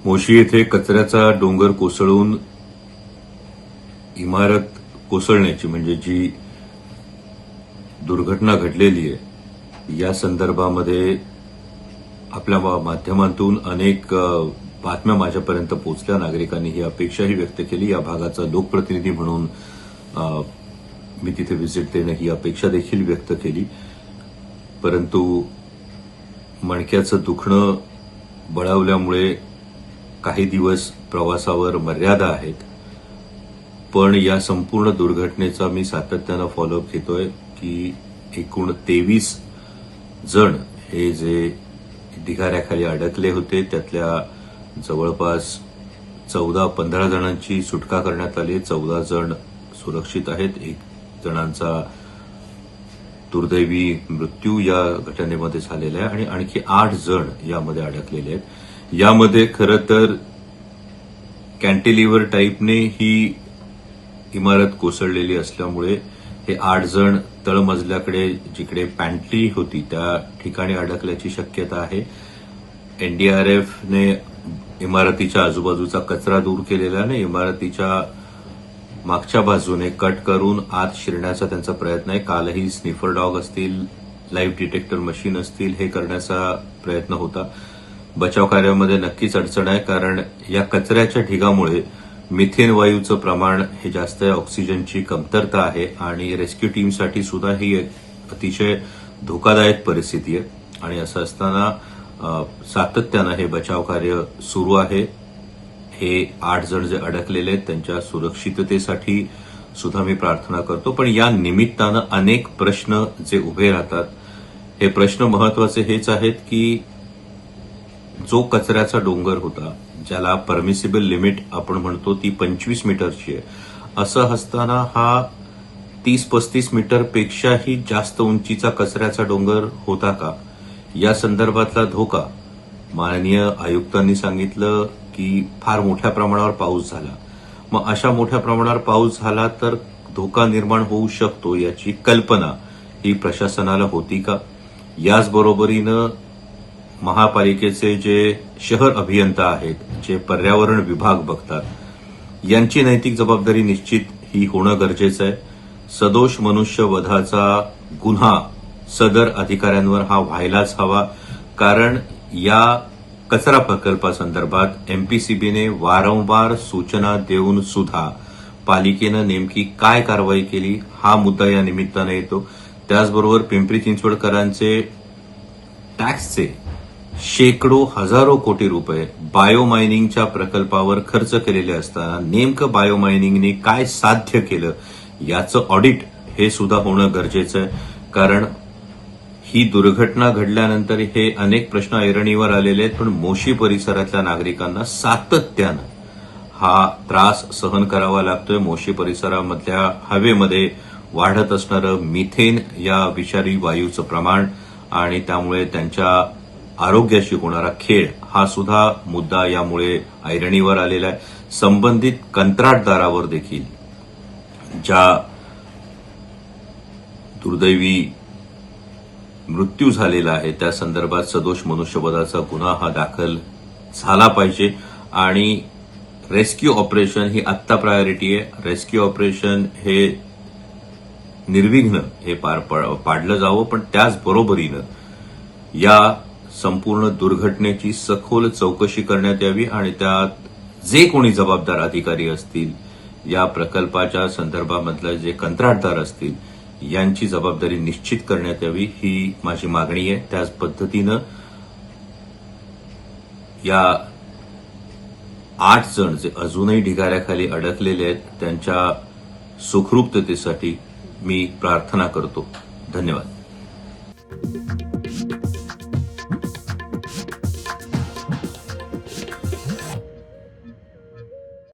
मोशी येथे कचऱ्याचा डोंगर कोसळून इमारत कोसळण्याची म्हणजे जी दुर्घटना घडलेली आहे या संदर्भामध्ये आपल्या माध्यमातून अनेक बातम्या माझ्यापर्यंत पोहोचल्या. नागरिकांनी ही अपेक्षाही व्यक्त केली. या भागाचा लोकप्रतिनिधी म्हणून मी तिथे व्हिजिट देणं ही अपेक्षा देखील व्यक्त केली. परंतु मणक्याचं दुखणं बळावल्यामुळे काही दिवस प्रवासावर मर्यादा आहेत. पण या संपूर्ण दुर्घटनेचा मी सातत्यानं फॉलोअप घेतोय की एकूण 23 जण हे जे ढिगाऱ्याखाली अडकले होते त्यातल्या जवळपास 14-15 जणांची सुटका करण्यात आली. 14 जण सुरक्षित आहेत. 1 जणांचा दुर्दैवी मृत्यू या घटनेमध्ये झालेला आहे आणि आणखी 8 जण यामध्ये अडकलेले आहेत. यामध्ये खरं तर कॅन्टिलिव्हर टाईपने ही इमारत कोसळलेली असल्यामुळे हे 8 जण तळमजल्याकडे जिकडे पॅन्ट्री होती त्या ठिकाणी अडकल्याची शक्यता आहे. एनडीआरएफने इमारतीच्या आजूबाजूचा कचरा दूर केलेला आहे. इमारतीच्या मागच्या बाजूने कट करून आत शिरण्याचा त्यांचा प्रयत्न आहे. कालही स्निफर डॉग असतील, लाईव्ह डिटेक्टर मशीन असतील हे करण्याचा प्रयत्न होता. बचाव कार्यामध्ये नक्कीच अडचण आहे कारण या कचऱ्याच्या ढिगामुळे मिथेन वायूचं प्रमाण हे जास्त आहे. ऑक्सिजनची कमतरता आहे आणि रेस्क्यू टीमसाठी सुद्धा ही एक अतिशय धोकादायक परिस्थिती आहे. आणि असं असताना सातत्यानं हे बचाव कार्य सुरू आहे. हे 8 जण जे अडकलेले आहेत त्यांच्या सुरक्षिततेसाठी सुद्धा मी प्रार्थना करतो. पण या निमित्तानं अनेक प्रश्न जे उभे राहतात हे प्रश्न महत्वाचे हेच आहेत की जो कचऱ्याचा डोंगर होता ज्याला परमिसिबल लिमिट आपण म्हणतो ती 25 मीटरची आहे. असं असताना हा 30-35 मीटरपेक्षाही जास्त उंचीचा कचऱ्याचा डोंगर होता का? या संदर्भातला धोका माननीय आयुक्तांनी सांगितलं की फार मोठ्या प्रमाणावर पाऊस झाला. मग अशा मोठ्या प्रमाणावर पाऊस झाला तर धोका निर्माण होऊ शकतो याची कल्पना ही प्रशासनाला होती का? याचबरोबरीनं महापालिकेचे जे शहर अभियंता आहेत, जे पर्यावरण विभाग बघतात, यांची नैतिक जबाबदारी निश्चित ही होणं गरजेचं आहे. सदोष मनुष्यवधाचा गुन्हा सदर अधिकाऱ्यांवर हा व्हायलाच हवा कारण या कचरा प्रकल्पासंदर्भात एमपीसीबीने वारंवार सूचना देऊन सुद्धा पालिकेनं नेमकी काय कारवाई केली हा मुद्दा या निमित्तानं येतो. त्याचबरोबर पिंपरी चिंचवडकरांचे टॅक्सचे शेकडो हजारो कोटी रुपये बायोमायनिंगच्या प्रकल्पावर खर्च केलेले असताना नेमकं बायोमायनिंगने काय साध्य केलं याचं ऑडिट हे सुद्धा होणं गरजेचं आहे. कारण ही दुर्घटना घडल्यानंतर हे अनेक प्रश्न ऐरणीवर आलेले आहेत. पण मोशी परिसरातल्या नागरिकांना सातत्यानं हा त्रास सहन करावा लागतोय. मोशी परिसरामधल्या हवेमध्ये वाढत असणारं मिथेन या विषारी वायूचं प्रमाण आणि त्यामुळे त्यांच्या आरोग्याशी होणारा खेळ हा सुद्धा मुद्दा यामुळे ऐरणीवर आलेला आहे. संबंधित कंत्राटदारावर देखील ज्या दुर्दैवी मृत्यू झालेला आहे त्या संदर्भात सदोष मनुष्यवधाचा गुन्हा हा दाखल झाला पाहिजे आणि रेस्क्यू ऑपरेशन ही आत्ता प्रायोरिटी आहे. रेस्क्यू ऑपरेशन हे निर्विघ्न हे पार पाडलं जावं. पण त्याचबरोबरीनं या संपूर्ण दुर्घटनेची सखोल चौकशी करण्यात यावी आणि त्यात जे कोणी जबाबदार अधिकारी असतील, या प्रकल्पाच्या संदर्भामधले जे कंत्राटदार असतील यांची जबाबदारी निश्चित करण्यात यावी ही माझी मागणी आहे. त्याच पद्धतीनं या 8 जण जे अजूनही ढिगाऱ्याखाली अडकलेले आहेत त्यांच्या सुखरूपतेसाठी मी प्रार्थना करतो. धन्यवाद.